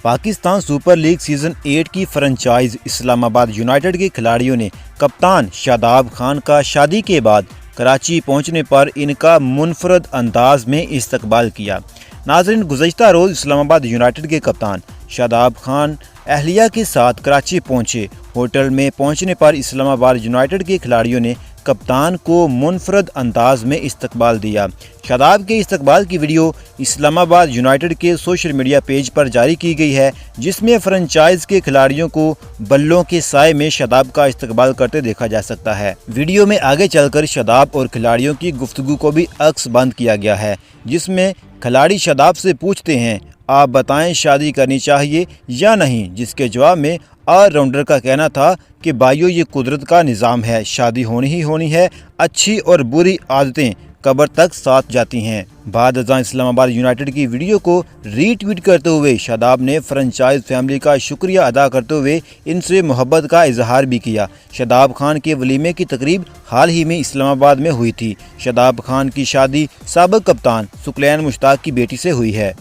Pakistan super league season 8 کی franchise اسلام آباد United کے کھلاڑیوں نے کپتان شاداب خان کا شادی کے بعد کراچی پہنچنے پر ان کا منفرد انداز میں استقبال کیا۔ ناظرین، گزشتہ روز اسلام آباد یونائیٹڈ کے کپتان شاداب خان اہلیہ کے ساتھ کراچی پہنچے۔ ہوٹل میں پہنچنے پر اسلام آباد یونائیٹڈ کے کھلاڑیوں نے کپتان کو منفرد انداز میں استقبال دیا۔ شاداب کے استقبال کی ویڈیو اسلام آباد یونائیٹڈ کے سوشل میڈیا پیج پر جاری کی گئی ہے، جس میں فرنچائز کے کھلاڑیوں کو بلوں کے سائے میں شاداب کا استقبال کرتے دیکھا جا سکتا ہے۔ ویڈیو میں آگے چل کر شاداب اور کھلاڑیوں کی گفتگو کو بھی عکس بند کیا گیا ہے، جس میں کھلاڑی شاداب سے پوچھتے ہیں، آپ بتائیں شادی کرنی چاہیے یا نہیں، جس کے جواب میں آل راؤنڈر کا کہنا تھا کہ بھائیو یہ قدرت کا نظام ہے، شادی ہونی ہی ہونی ہے، اچھی اور بری عادتیں قبر تک ساتھ جاتی ہیں۔ بعد ازاں اسلام آباد یونائیٹڈ کی ویڈیو کو ری ٹویٹ کرتے ہوئے شاداب نے فرنچائز فیملی کا شکریہ ادا کرتے ہوئے ان سے محبت کا اظہار بھی کیا۔ شاداب خان کے ولیمے کی تقریب حال ہی میں اسلام آباد میں ہوئی تھی۔ شاداب خان کی شادی سابق کپتان ثقلین مشتاق کی بیٹی سے ہوئی ہے۔